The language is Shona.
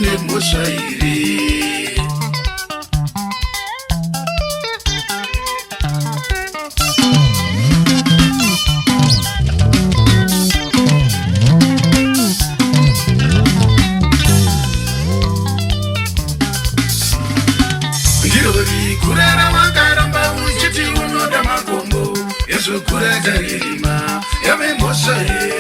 ine moshairi Ngirori kurara wakaramba uchiti unoda makombo Yesu kura jaririma Yame moshairi